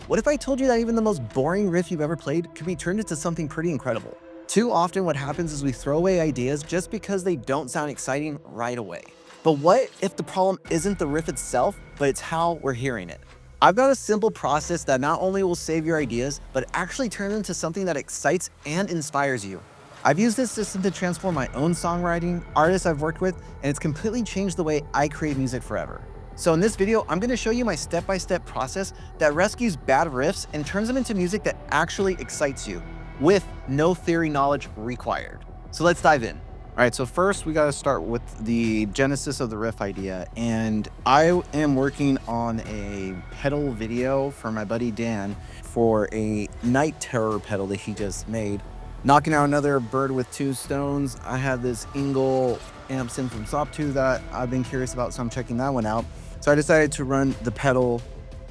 What if I told you that even the most boring riff you've ever played could be turned into something pretty incredible? Too often what happens is we throw away ideas just because they don't sound exciting right away. But what if the problem isn't the riff itself, but it's how we're hearing it? I've got a simple process that not only will save your ideas, but actually turn them into something that excites and inspires you. I've used this system to transform my own songwriting, artists I've worked with, and it's completely changed the way I create music forever. So in this video, I'm gonna show you my step-by-step process that rescues bad riffs and turns them into music that actually excites you, with no theory knowledge required. So let's dive in. All right, so first we gotta start with the genesis of the riff idea. And I am working on a pedal video for my buddy Dan for a night terror pedal that he just made. Knocking out another bird with two stones. I have this Ingle amp sim from Sawtooth that I've been curious about, so I'm checking that one out. So I decided to run the pedal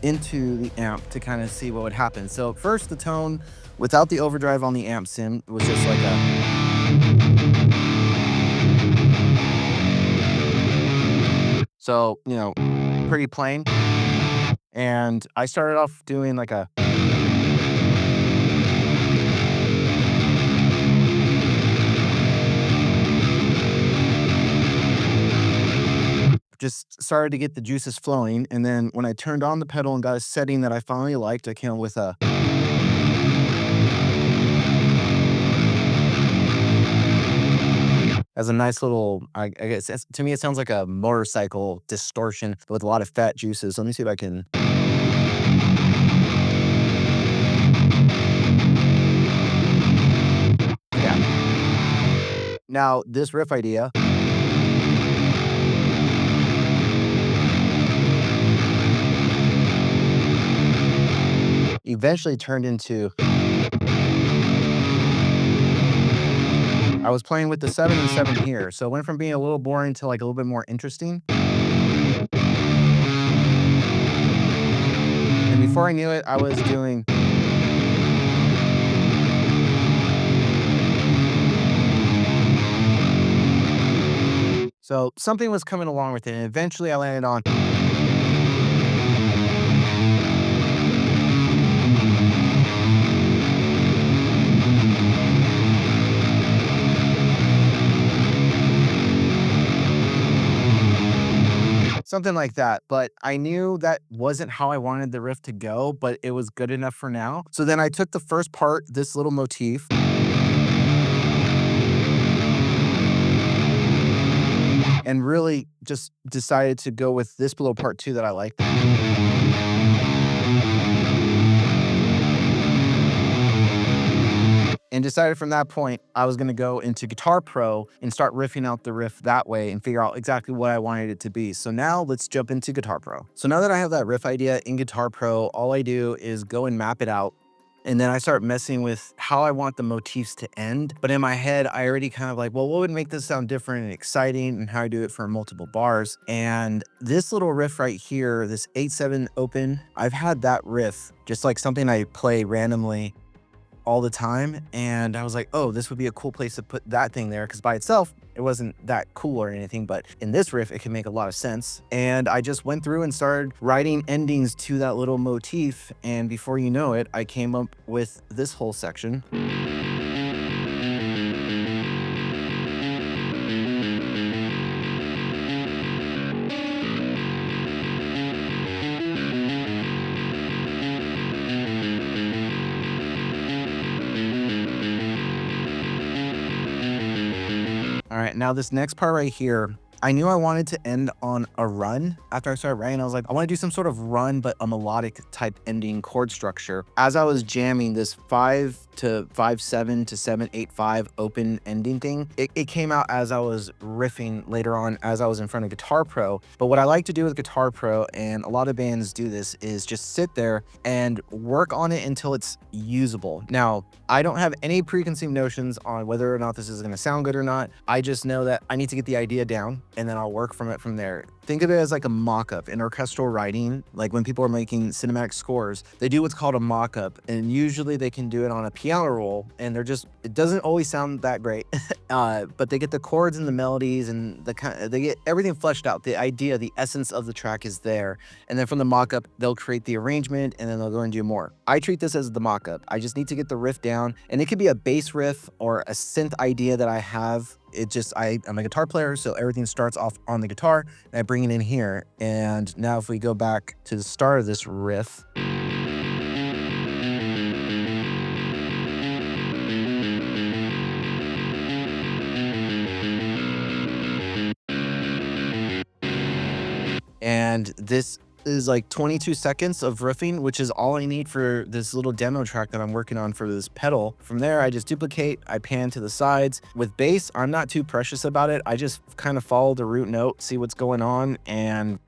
into the amp to kind of see what would happen. So first, the tone without the overdrive on the amp sim was just like so, you know, pretty plain. And I started off doing like a just started to get the juices flowing. And then when I turned on the pedal and got a setting that I finally liked, I came up with a as a nice little, I guess to me it sounds like a motorcycle distortion with a lot of fat juices. Let me see if I can. Yeah. Now this riff idea eventually turned into, I was playing with the 7 and 7 here, so it went from being a little boring to like a little bit more interesting. And before I knew it, I was doing so something was coming along with it, and eventually I landed on something like that. But I knew that wasn't how I wanted the riff to go, but it was good enough for now. So then I took the first part, this little motif, and really just decided to go with this little part too that I liked. And decided from that point, I was gonna go into Guitar Pro and start riffing out the riff that way and figure out exactly what I wanted it to be. So now let's jump into Guitar Pro. So now that I have that riff idea in Guitar Pro, all I do is go and map it out. And then I start messing with how I want the motifs to end. But in my head, I already kind of like, well, what would make this sound different and exciting, and how I do it for multiple bars. And this little riff right here, this 8/7 open, I've had that riff, just like something I play randomly all the time. And I was like, oh, this would be a cool place to put that thing there, because by itself, it wasn't that cool or anything, but in this riff, it can make a lot of sense. And I just went through and started writing endings to that little motif. And before you know it, I came up with this whole section. All right, now this next part right here, I knew I wanted to end on a run. After I started writing, I was like, I want to do some sort of run, but a melodic type ending chord structure. As I was jamming this 5 to 5/7 to 7/8/5 open ending thing, it came out as I was riffing later on as I was in front of Guitar Pro. But what I like to do with Guitar Pro, and a lot of bands do this, is just sit there and work on it until it's usable. Now, I don't have any preconceived notions on whether or not this is going to sound good or not. I just know that I need to get the idea down. and then I'll work from there. Think of it as like a mock-up in orchestral writing. Like when people are making cinematic scores, they do what's called a mock-up, and usually they can do it on a piano roll, and it doesn't always sound that great, but they get the chords and the melodies and they get everything fleshed out. The idea, the essence of the track is there, and then from the mock-up, they'll create the arrangement, and then they'll go and do more. I treat this as the mock-up. I just need to get the riff down, and it could be a bass riff or a synth idea that I have. I'm a guitar player, so everything starts off on the guitar, and I bring it in here. And now if we go back to the start of this riff, and this is like 22 seconds of riffing, which is all I need for this little demo track that I'm working on for this pedal. From there, I just duplicate, I pan to the sides. With bass, I'm not too precious about it. I just kind of follow the root note, see what's going on, and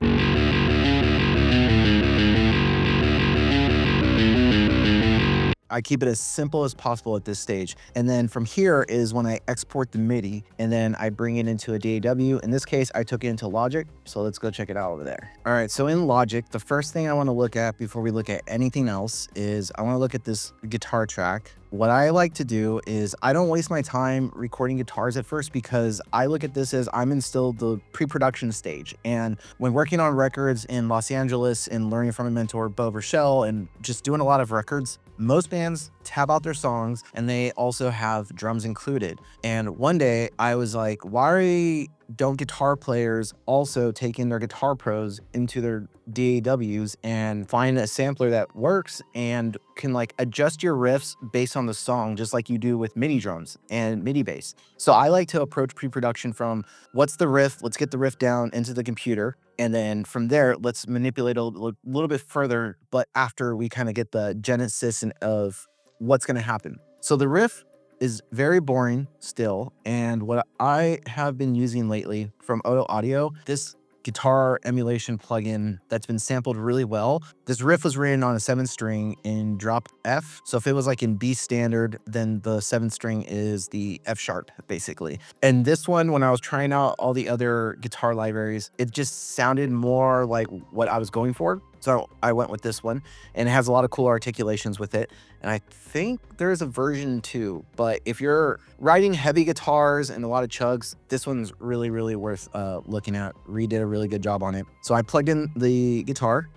I keep it as simple as possible at this stage. And then from here is when I export the MIDI, and then I bring it into a DAW. In this case, I took it into Logic. So let's go check it out over there. All right, so in Logic, the first thing I want to look at before we look at anything else is I want to look at this guitar track. What I like to do is I don't waste my time recording guitars at first, because I look at this as I'm in still the pre-production stage. And when working on records in Los Angeles and learning from a mentor, Bo Rochelle, and just doing a lot of records, most bands tab out their songs and they also have drums included. And one day I was like, why don't guitar players also take in their guitar pros into their DAWs and find a sampler that works and can like adjust your riffs based on the song, just like you do with MIDI drums and MIDI bass. So I like to approach pre-production from what's the riff, let's get the riff down into the computer. And then from there, let's manipulate a little bit further, but after we kind of get the genesis of what's going to happen. So the riff is very boring still. And what I have been using lately from Auto Audio, this guitar emulation plugin that's been sampled really well. This riff was written on a 7-string in drop F. So if it was like in B standard, then the 7th string is the F sharp, basically. And this one, when I was trying out all the other guitar libraries, it just sounded more like what I was going for. So I went with this one, and it has a lot of cool articulations with it. And I think there's a version 2, but if you're writing heavy guitars and a lot of chugs, this one's really, really worth looking at. Reed did a really good job on it. So I plugged in the guitar.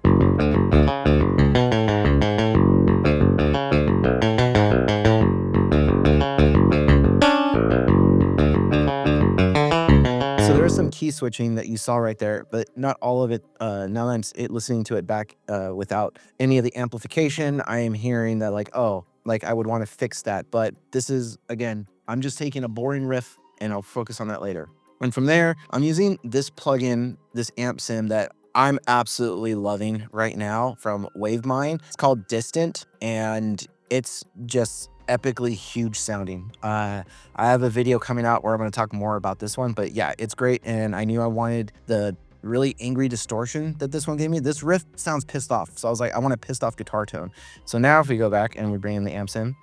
So there's some key switching that you saw right there, but not all of it. Now that I'm listening to it back without any of the amplification, I am hearing that like, oh, like I would want to fix that. But this is, again, I'm just taking a boring riff and I'll focus on that later. And from there, I'm using this plugin, this amp sim that I'm absolutely loving right now from Wavemind. It's called Distant, and it's just epically huge sounding. I have a video coming out where I'm going to talk more about this one, but yeah, it's great. And I knew I wanted the really angry distortion that this one gave me. This riff sounds pissed off. So I was like, I want a pissed off guitar tone. So now if we go back and we bring in the amps in,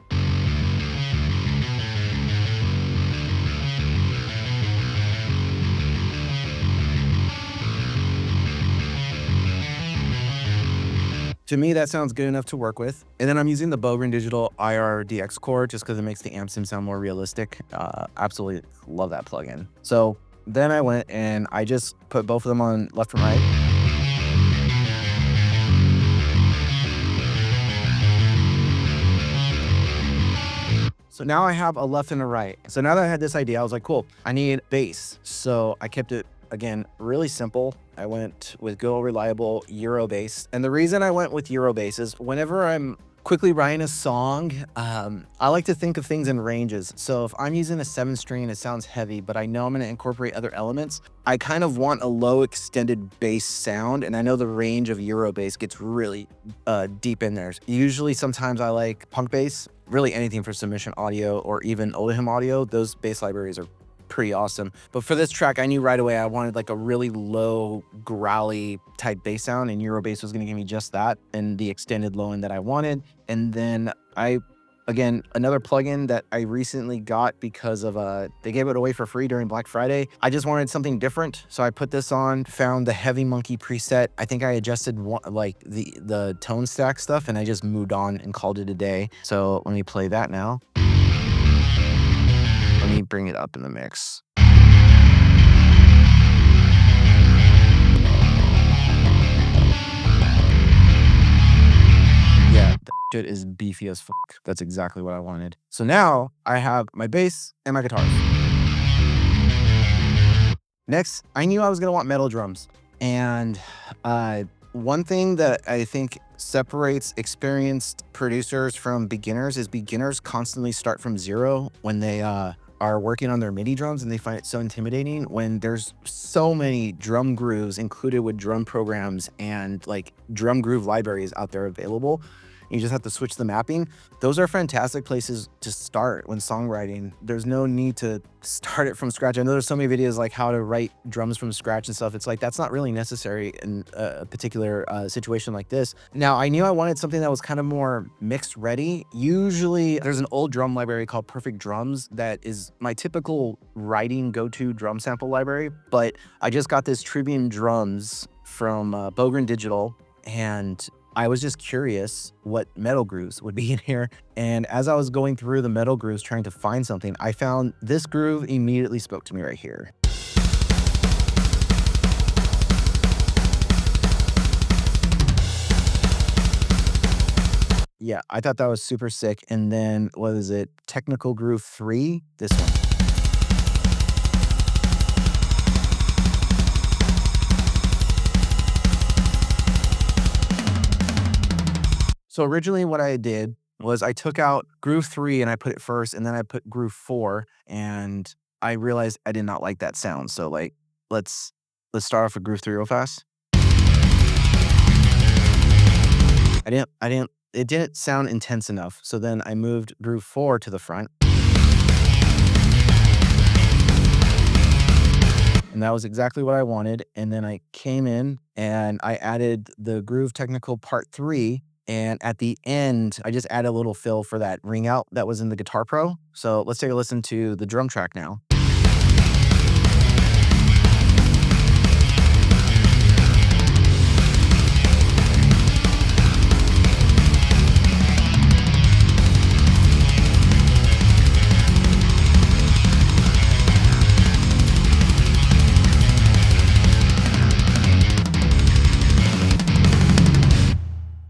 to me, that sounds good enough to work with. And then I'm using the Bogren Digital IR-DX core just because it makes the amp sim sound more realistic. Absolutely love that plugin. So then I went and I just put both of them on left and right. So now I have a left and a right. So now that I had this idea, I was like, cool, I need bass. So I kept it, again, really simple. I went with good old reliable Euro bass. And the reason I went with Euro bass is whenever I'm quickly writing a song, I like to think of things in ranges. So if I'm using a 7-string and it sounds heavy, but I know I'm going to incorporate other elements, I kind of want a low extended bass sound. And I know the range of Euro bass gets really deep in there. Usually, sometimes I like punk bass, really anything for Submission Audio or even Oldham Audio. Those bass libraries are pretty awesome. But for this track, I knew right away I wanted like a really low, growly type bass sound, and Euro bass was going to give me just that and the extended low end that I wanted. And then I Again, another plugin that I recently got because of they gave it away for free during Black Friday. I just wanted something different, so I put this on, found the Heavy Monkey preset. I think I adjusted like the tone stack stuff, and I just moved on and called it a day. So let me play that now. Let me bring it up in the mix. Yeah, that shit is beefy as fuck. That's exactly what I wanted. So now I have my bass and my guitars. Next, I knew I was gonna want metal drums. And one thing that I think separates experienced producers from beginners is beginners constantly start from zero when they are working on their MIDI drums, and they find it so intimidating when there's so many drum grooves included with drum programs and like drum groove libraries out there available. You just have to switch the mapping. Those are fantastic places to start when songwriting. There's no need to start it from scratch. I know there's so many videos like how to write drums from scratch and stuff. It's like, that's not really necessary in a particular situation like this. Now, I knew I wanted something that was kind of more mixed ready. Usually there's an old drum library called Perfect Drums that is my typical writing go-to drum sample library, but I just got this Trivium drums from Bogren Digital, and I was just curious what metal grooves would be in here. And as I was going through the metal grooves trying to find something, I found this groove immediately spoke to me right here. Yeah, I thought that was super sick. And then what is it? Technical Groove 3, this one. So originally what I did was I took out groove 3 and I put it first, and then I put groove 4, and I realized I did not like that sound. So like, let's start off with groove 3 real fast. It didn't sound intense enough. So then I moved groove 4 to the front. And that was exactly what I wanted. And then I came in and I added the Groove Technical Part 3. And at the end, I just added a little fill for that ring out that was in the Guitar Pro. So let's take a listen to the drum track now.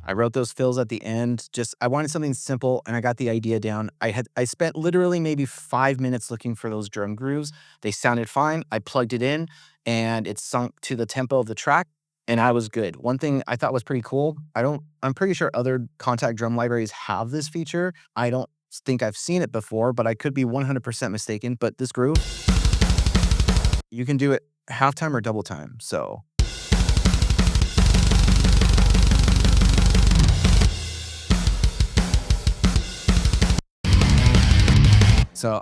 I wrote those fills at the end. I wanted something simple, and I got the idea down. I spent literally maybe 5 minutes looking for those drum grooves. They sounded fine. I plugged it in, and it sunk to the tempo of the track, and I was good. One thing I thought was pretty cool, I'm pretty sure other Contact drum libraries have this feature. I don't think I've seen it before, but I could be 100% mistaken. But this groove, you can do it halftime or double time. So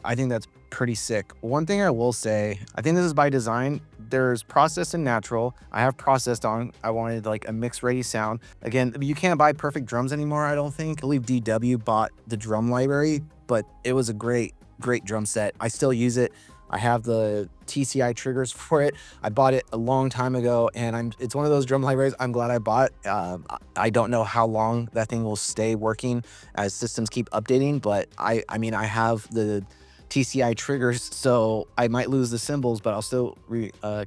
I think that's pretty sick. One thing I will say, I think this is by design. There's processed and natural. I have processed on. I wanted like a mixed ready sound. Again, you can't buy perfect drums anymore, I don't think. I believe DW bought the drum library, but it was a great drum set. I still use it. I have the TCI triggers for it. I bought it a long time ago, and it's one of those drum libraries I'm glad I bought. I don't know how long that thing will stay working as systems keep updating, but I mean, I have the TCI triggers, so I might lose the cymbals, but I'll still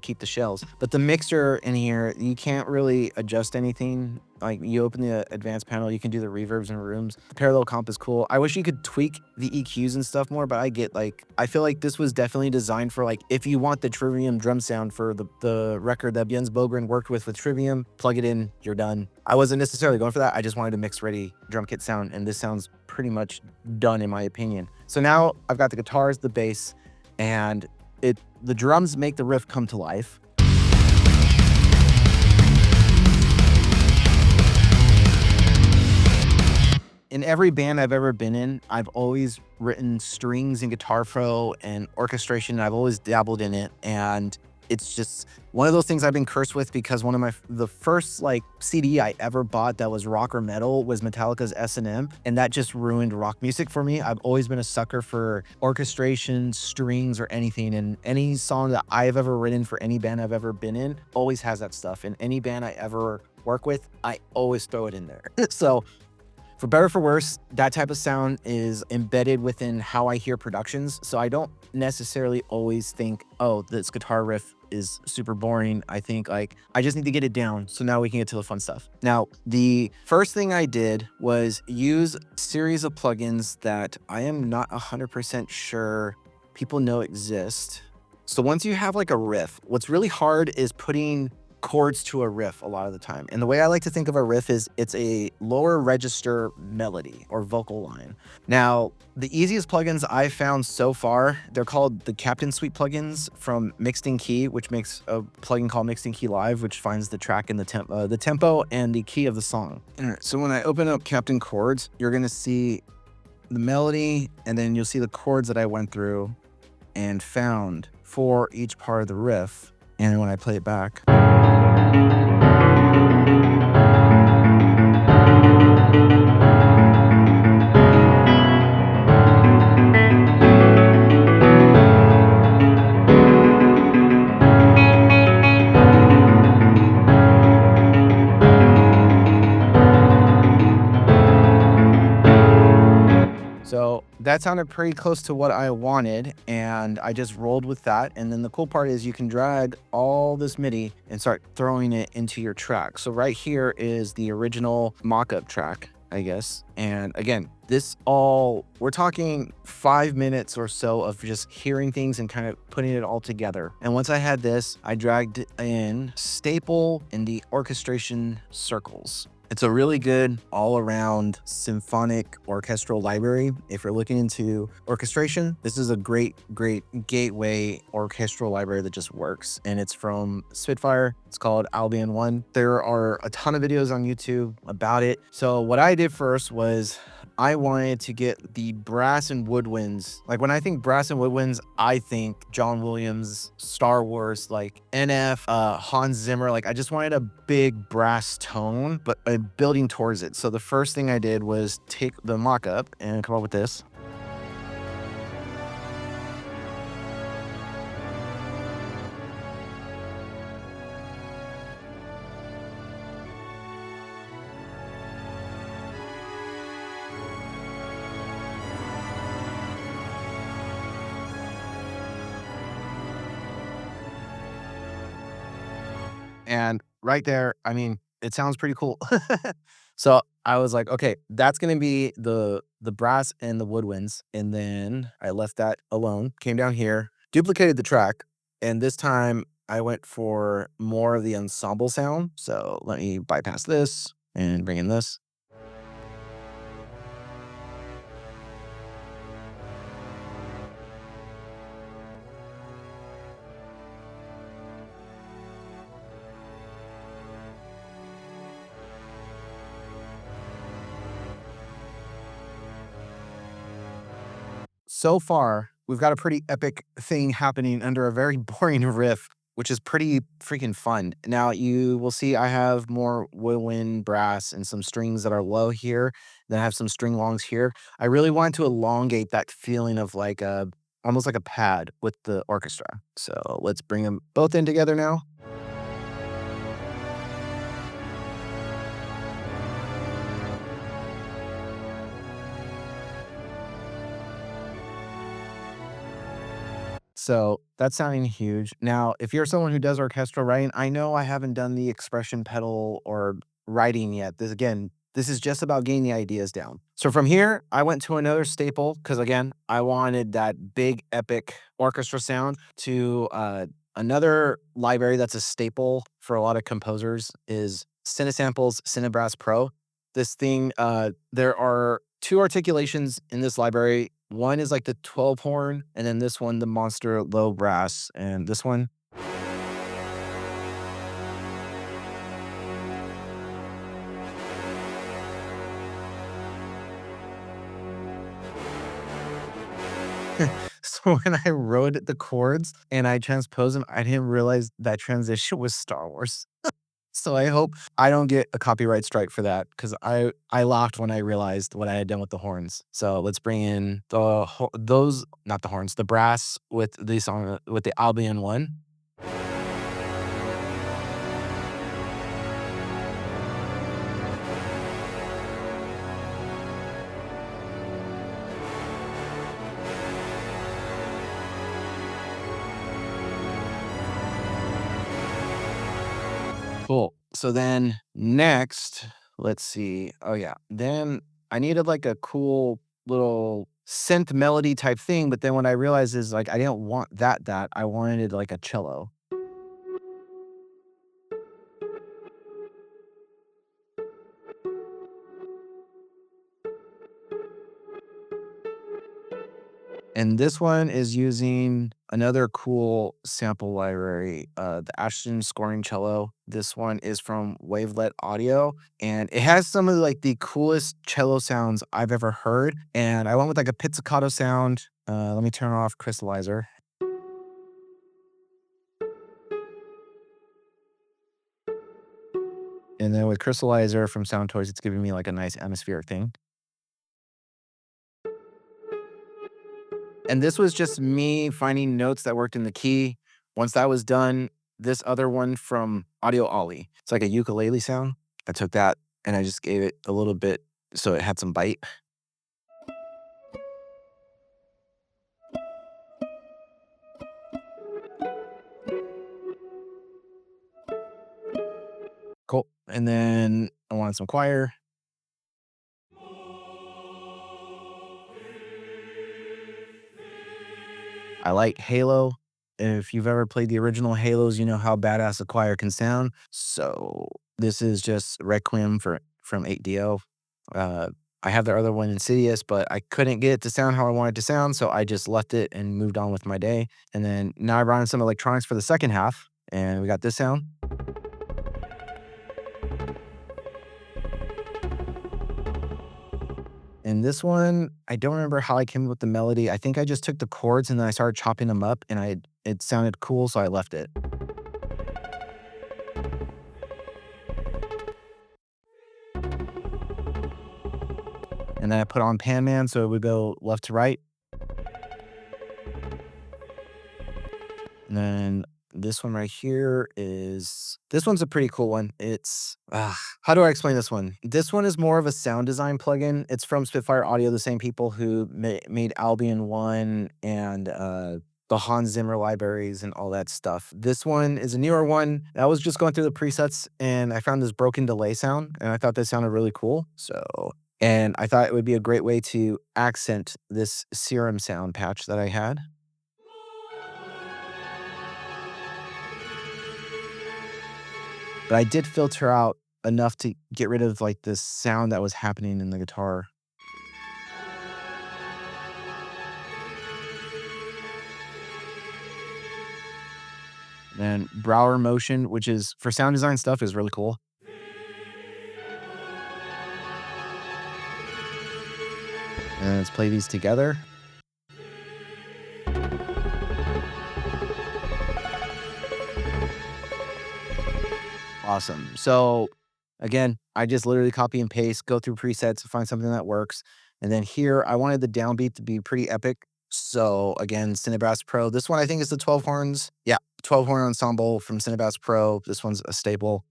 keep the shells. But the mixer in here, you can't really adjust anything. Like, you open the advanced panel, you can do the reverbs and rooms. The parallel comp is cool. I wish you could tweak the EQs and stuff more, but I feel like this was definitely designed for, like, if you want the Trivium drum sound for the record that Jens Bogren worked with Trivium, plug it in, you're done. I wasn't necessarily going for that. I just wanted a mixed ready drum kit sound, and this sounds pretty much done in my opinion. So now I've got the guitars, the bass, and the drums make the riff come to life. In every band I've ever been in, I've always written strings in Guitar Pro and orchestration. I've always dabbled in it, and it's just one of those things I've been cursed with, because one of the first like CD I ever bought that was rock or metal was Metallica's S&M, and that just ruined rock music for me. I've always been a sucker for orchestration, strings, or anything, and any song that I've ever written for any band I've ever been in always has that stuff. And any band I ever work with, I always throw it in there. So for better or for worse, that type of sound is embedded within how I hear productions. So I don't necessarily always think, oh, this guitar riff is super boring. I think like, I just need to get it down. So now we can get to the fun stuff. Now, the first thing I did was use a series of plugins that I am not 100% sure people know exist. So once you have like a riff, what's really hard is putting chords to a riff a lot of the time. And the way I like to think of a riff is it's a lower register melody or vocal line. Now, the easiest plugins I've found so far, they're called the Captain Suite plugins from Mixed in Key, which makes a plugin called Mixed in Key Live, which finds the track and the tempo and the key of the song. All right, so when I open up Captain Chords, you're gonna see the melody, and then you'll see the chords that I went through and found for each part of the riff. And when I play it back, so that sounded pretty close to what I wanted, and I just rolled with that. And then the cool part is you can drag all this MIDI and start throwing it into your track. So right here is the original mock-up track, I guess. And again, we're talking 5 minutes or so of just hearing things and kind of putting it all together. And once I had this, I dragged in Staple in the orchestration circles. It's a really good all-around symphonic orchestral library. If you're looking into orchestration, this is a great gateway orchestral library that just works. And it's from Spitfire. It's called Albion 1. There are a ton of videos on YouTube about it. So what I did first was I wanted to get the brass and woodwinds. Like when I think brass and woodwinds, I think John Williams, Star Wars, like NF, Hans Zimmer. Like I just wanted a big brass tone, but building towards it. So the first thing I did was take the mock-up and come up with this. And right there, I mean, it sounds pretty cool. So I was like, okay, that's gonna be the brass and the woodwinds. And then I left that alone, came down here, duplicated the track, and this time I went for more of the ensemble sound. So let me bypass this and bring in this. So far, we've got a pretty epic thing happening under a very boring riff, which is pretty freaking fun. Now you will see I have more woodwind, brass, and some strings that are low here. Then I have some string longs here. I really want to elongate that feeling of like almost like a pad with the orchestra. So let's bring them both in together now. So that's sounding huge. Now, if you're someone who does orchestral writing, I know I haven't done the expression pedal or writing yet. This is just about getting the ideas down. So from here, I went to another staple because again, I wanted that big epic orchestra sound to another library that's a staple for a lot of composers is Cinesample's Cinebrass Pro. This thing, there are 2 articulations in this library. One is like the 12 horn, and then this one, the monster low brass, and this one. So when I wrote the chords and I transposed them, I didn't realize that transition was Star Wars. So I hope I don't get a copyright strike for that because I laughed when I realized what I had done with the horns. So let's bring in those, not the horns, the brass with the song with the Albion one. Cool. So then next, let's see. Oh yeah. Then I needed like a cool little synth melody type thing, but then what I realized is like I didn't want that. I wanted like a cello. And this one is using another cool sample library, the Ashton scoring cello. This one is from Wavelet Audio, and it has some of like the coolest cello sounds I've ever heard. And I went with like a pizzicato sound. Let me turn off crystallizer. And then with crystallizer from Sound Toys, it's giving me like a nice atmospheric thing. And this was just me finding notes that worked in the key. Once that was done, this other one from Audio Ollie, it's like a ukulele sound. I took that and I just gave it a little bit so it had some bite. Cool. And then I wanted some choir. I like Halo. If you've ever played the original Halos, you know how badass a choir can sound. So this is just Requiem from 8DO. Uh, I have the other one, Insidious, but I couldn't get it to sound how I wanted it to sound, so I just left it and moved on with my day. And then now I brought in some electronics for the second half, and we got this sound. And this one, I don't remember how I came up with the melody. I think I just took the chords and then I started chopping them up, and it sounded cool, so I left it. And then I put on Pan Man, so it would go left to right. And then this one right here this one's a pretty cool one. It's how do I explain this one? This one is more of a sound design plugin. It's from Spitfire Audio, the same people who made Albion 1 and the Hans Zimmer libraries and all that stuff. This one is a newer one. I was just going through the presets and I found this broken delay sound and I thought that sounded really cool. And I thought it would be a great way to accent this serum sound patch that I had. But I did filter out enough to get rid of, like, the sound that was happening in the guitar. Then Brower Motion, which is for sound design stuff, is really cool. And let's play these together. Awesome. So, again, I just literally copy and paste, go through presets to find something that works. And then here, I wanted the downbeat to be pretty epic. So, again, Cinebass Pro. This one I think is the 12 horns. Yeah, 12 horn ensemble from Cinebass Pro. This one's a staple.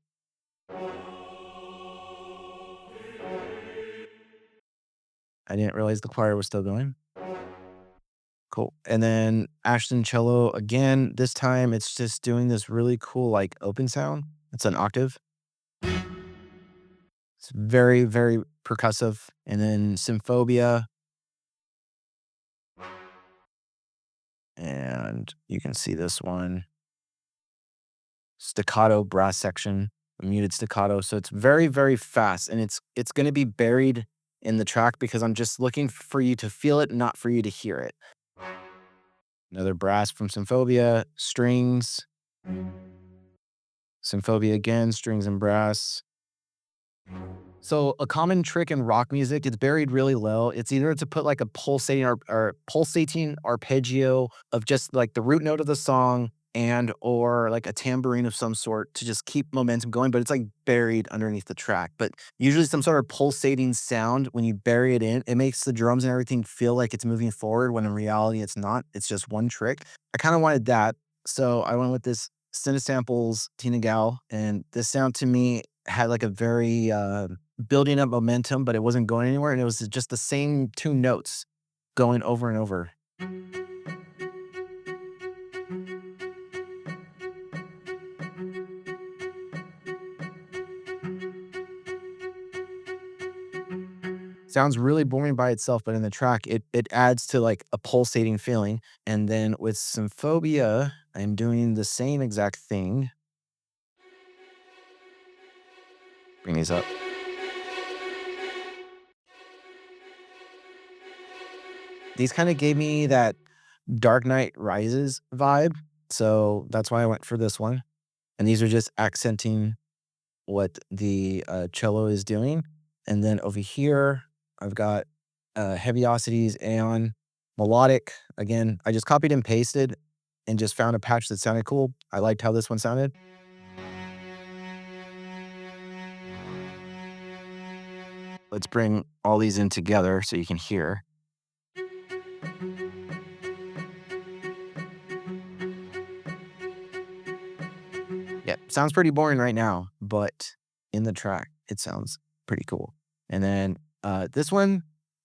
I didn't realize the choir was still going. Cool. And then Ashton cello again. This time it's just doing this really cool like open sound. It's an octave. It's very, very percussive. And then Symphobia. And you can see this one. Staccato brass section, a muted staccato. So it's very, very fast. And it's gonna be buried in the track because I'm just looking for you to feel it, not for you to hear it. Another brass from Symphobia, strings. Symphobia again, strings and brass. So a common trick in rock music, it's buried really low. It's either to put like a pulsating or pulsating arpeggio of just like the root note of the song and or like a tambourine of some sort to just keep momentum going, but it's like buried underneath the track. But usually some sort of pulsating sound when you bury it in, it makes the drums and everything feel like it's moving forward when in reality it's not. It's just one trick. I kind of wanted that. So I went with this Cinesamples Tina Gal, and this sound to me had like a very building up momentum, but it wasn't going anywhere, and it was just the same 2 notes going over and over. Sounds really boring by itself, but in the track, it adds to, like, a pulsating feeling, and then with Symphobia, I'm doing the same exact thing. Bring these up. These kinda gave me that Dark Knight Rises vibe, so that's why I went for this one, and these are just accenting what the, cello is doing. And then over here, I've got, Heaviosity's Aeon Melodic. Again, I just copied and pasted and just found a patch that sounded cool. I liked how this one sounded. Let's bring all these in together so you can hear. Yeah, sounds pretty boring right now, but in the track, it sounds pretty cool. And then this one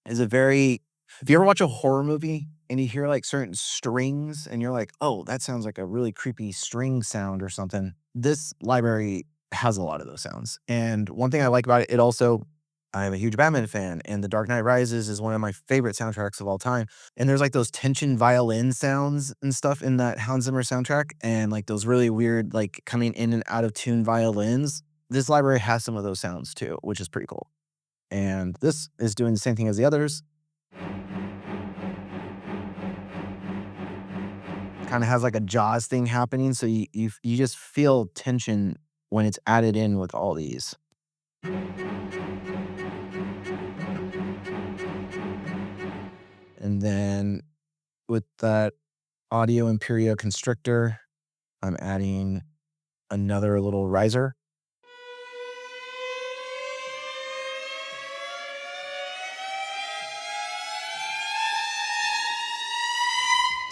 is a very, if you ever watch a horror movie and you hear like certain strings and you're like, oh, that sounds like a really creepy string sound or something. This library has a lot of those sounds. And one thing I like about it, it also, I'm a huge Batman fan, and The Dark Knight Rises is one of my favorite soundtracks of all time. And there's like those tension violin sounds and stuff in that Hans Zimmer soundtrack, and like those really weird, like coming in and out of tune violins. This library has some of those sounds too, which is pretty cool. And this is doing the same thing as the others. Kind of has like a Jaws thing happening, so you just feel tension when it's added in with all these. And then with that Audio Imperio Constrictor, I'm adding another little riser.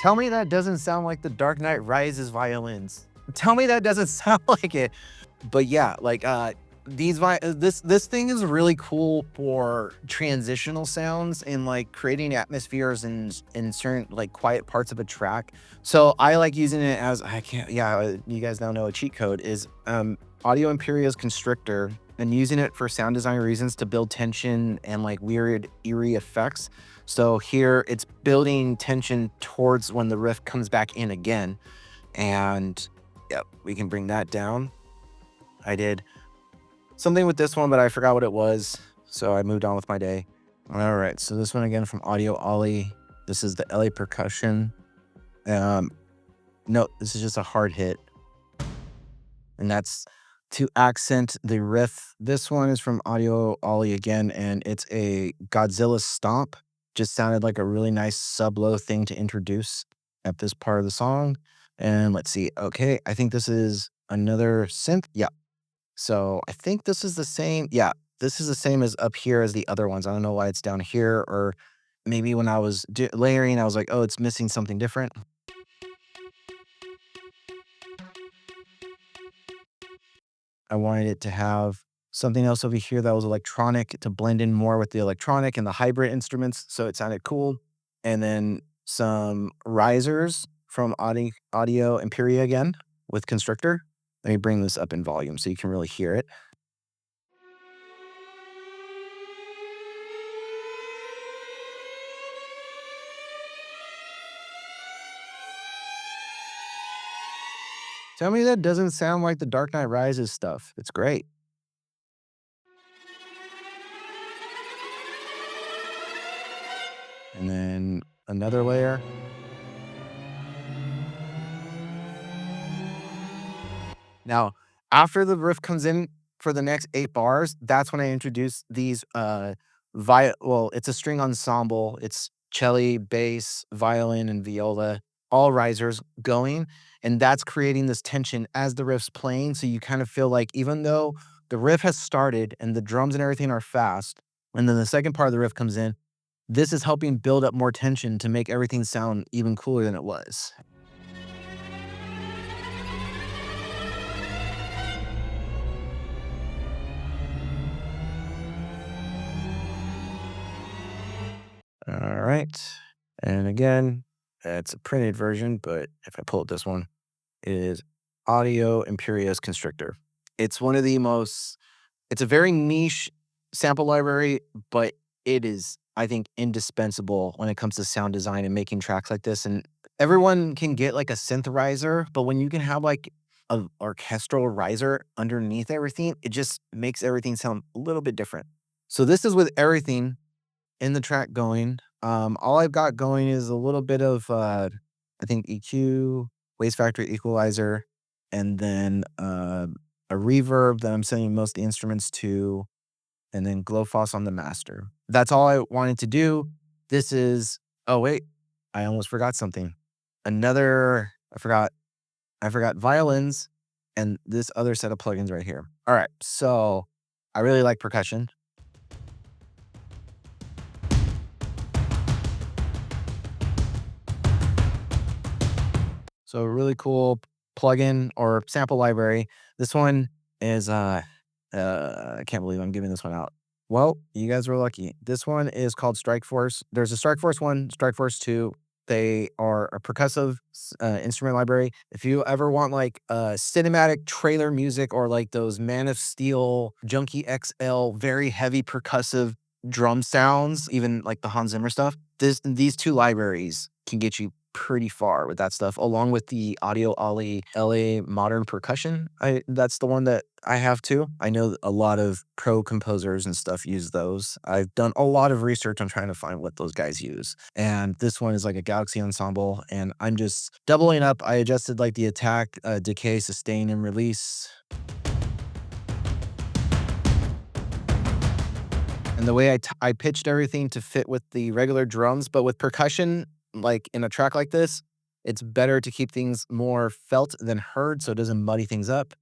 Tell me that doesn't sound like the Dark Knight Rises violins. Tell me that doesn't sound like it. But yeah, like this thing is really cool for transitional sounds and like creating atmospheres in certain like quiet parts of a track. So I like using it as I can't yeah, you guys now know a cheat code is Audio Imperia's Constrictor, and using it for sound design reasons to build tension and like weird eerie effects. So here it's building tension towards when the riff comes back in again. And yep, we can bring that down. I did something with this one, but I forgot what it was. So I moved on with my day. All right. So this one again from Audio Ollie. This is the LA percussion. Um, no, this is just a hard hit. And that's to accent the riff. This one is from Audio Ollie again, and it's a Godzilla stomp. Just sounded like a really nice sub-low thing to introduce at this part of the song. And let's see. Okay, I think this is another synth. Yeah. So I think this is the same. Yeah, this is the same as up here as the other ones. I don't know why it's down here, or maybe when I was layering, I was like, oh, it's missing something different. I wanted it to have something else over here that was electronic to blend in more with the electronic and the hybrid instruments, so it sounded cool. And then some risers from Audio Imperia again with Constrictor. Let me bring this up in volume so you can really hear it. Tell me that doesn't sound like the Dark Knight Rises stuff. It's great. And then another layer. Now, after the riff comes in for the next 8 bars, that's when I introduced these, well, it's a string ensemble. It's cello, bass, violin, and viola, all risers going, and that's creating this tension as the riff's playing, so you kind of feel like even though the riff has started and the drums and everything are fast, and then the second part of the riff comes in, this is helping build up more tension to make everything sound even cooler than it was. All right. And again, it's a printed version, but if I pull up this one, it is Audio Imperious Constrictor. It's one of the most, it's a very niche sample library, but it is, I think, indispensable when it comes to sound design and making tracks like this. And everyone can get like a synthesizer, but when you can have like a orchestral riser underneath everything, it just makes everything sound a little bit different. So this is with everything in the track going. All I've got going is a little bit of, I think EQ, waste factor equalizer, and then a reverb that I'm sending most of the instruments to, and then Glowfoss on the master. That's all I wanted to do. This is, oh wait, I almost forgot something. I forgot violins and this other set of plugins right here. All right, so I really like percussion. So a really cool plugin or sample library. This one is I can't believe I'm giving this one out. Well, you guys were lucky. This one is called Strike Force. There's a Strike Force 1, Strike Force 2. They are a percussive instrument library. If you ever want like cinematic trailer music or like those Man of Steel, Junkie XL, very heavy percussive drum sounds, even like the Hans Zimmer stuff, these two libraries can get you pretty far with that stuff, along with the Audio Ollie LA Modern Percussion. That's the one that I have too. I know a lot of pro composers and stuff use those. I've done a lot of research on trying to find what those guys use. And this one is like a Galaxy ensemble, and I'm just doubling up. I adjusted like the attack, decay, sustain, and release. And the way I pitched everything to fit with the regular drums, but with percussion, like in a track like this, it's better to keep things more felt than heard so it doesn't muddy things up.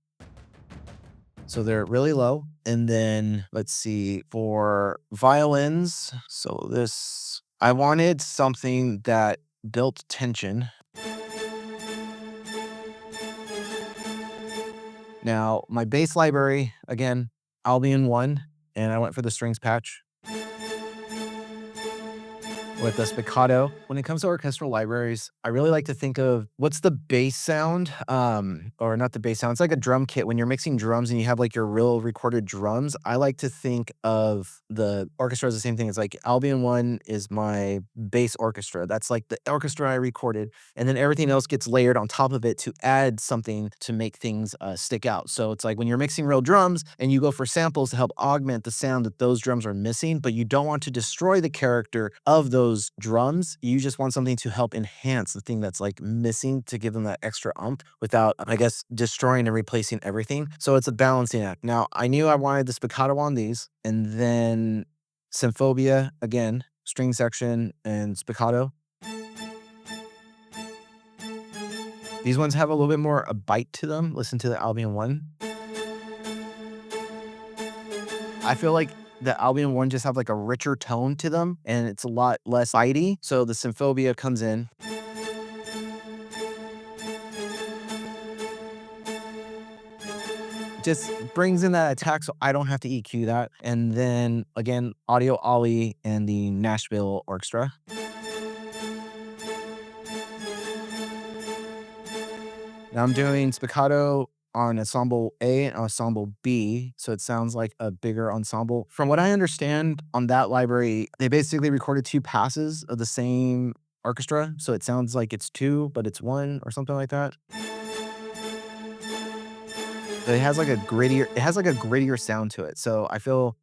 So they're really low. And then let's see, for violins, so this, I wanted something that built tension. Now, my bass library, again, Albion 1, and I went for the strings patch with the spiccato. When it comes to orchestral libraries, I really like to think of what's the bass sound, or not the bass sound. It's like a drum kit. When you're mixing drums and you have like your real recorded drums, I like to think of the orchestra as the same thing. It's like Albion 1 is my bass orchestra. That's like the orchestra I recorded, and then everything else gets layered on top of it to add something to make things stick out. So it's like when you're mixing real drums and you go for samples to help augment the sound that those drums are missing, but you don't want to destroy the character of those drums. You just want something to help enhance the thing that's like missing to give them that extra oomph without, I guess, destroying and replacing everything. So it's a balancing act. Now, I knew I wanted the spiccato on these, and then Symphobia, again, string section and spiccato. These ones have a little bit more a bite to them. Listen to the Albion 1. I feel like the Albion 1 just have like a richer tone to them, and it's a lot less bitey. So the Symphobia comes in. Just brings in that attack so I don't have to EQ that. And then again, Audio Ollie and the Nashville Orchestra. Now I'm doing spiccato on ensemble A and ensemble B, so it sounds like a bigger ensemble. From what I understand on that library, they basically recorded 2 passes of the same orchestra, so it sounds like it's 2, but it's 1 or something like that. But it has like a grittier sound to it. So I feel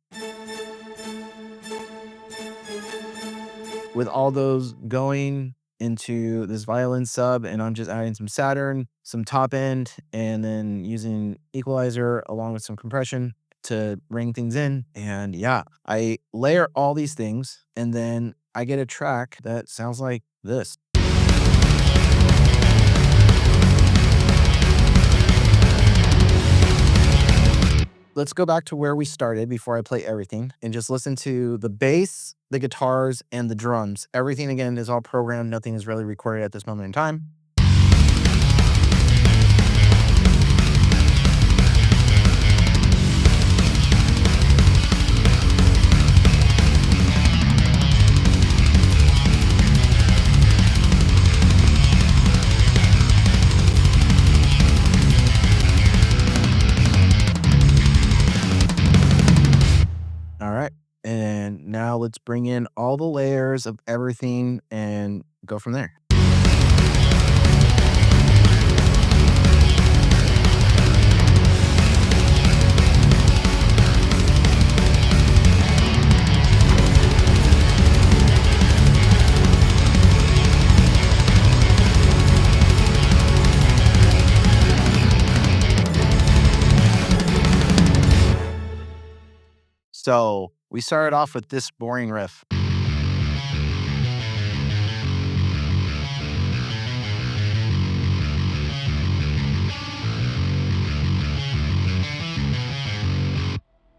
with all those going into this violin sub, and I'm just adding some Saturn, some top end, and then using equalizer along with some compression. to ring things in. And yeah, I layer all these things and then I get a track that sounds like this. Let's go back to where we started before I play everything and just listen to the bass, the guitars, and the drums. Everything again is all programmed. Nothing is really recorded at this moment in time. All right. And now let's bring in all the layers of everything and go from there. So we started off with this boring riff.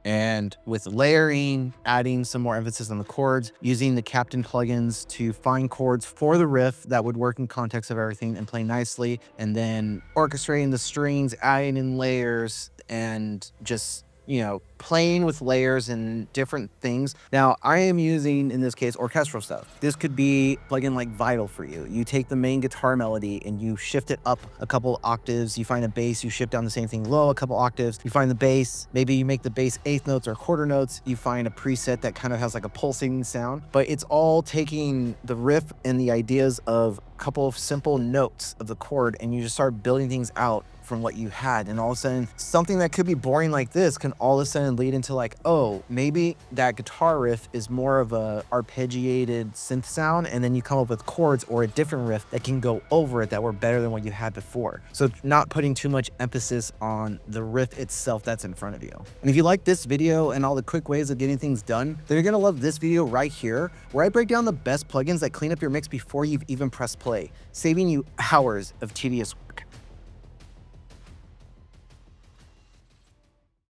And with layering, adding some more emphasis on the chords, using the Captain plugins to find chords for the riff that would work in context of everything and play nicely, and then orchestrating the strings, adding in layers, and just, you know, playing with layers and different things. Now, I am using, in this case, orchestral stuff. This could be a plugin like Vital for you. You take the main guitar melody and you shift it up a couple octaves. You find a bass, you shift down the same thing low a couple octaves. You find the bass, maybe you make the bass eighth notes or quarter notes. You find a preset that kind of has like a pulsing sound, but it's all taking the riff and the ideas of a couple of simple notes of the chord, and you just start building things out from what you had. And all of a sudden, something that could be boring like this can all of a sudden lead into like, oh, maybe that guitar riff is more of a arpeggiated synth sound, and then you come up with chords or a different riff that can go over it that were better than what you had before. So not putting too much emphasis on the riff itself that's in front of you. And if you like this video and all the quick ways of getting things done, then you're gonna love this video right here, where I break down the best plugins that clean up your mix before you've even pressed play, saving you hours of tedious work.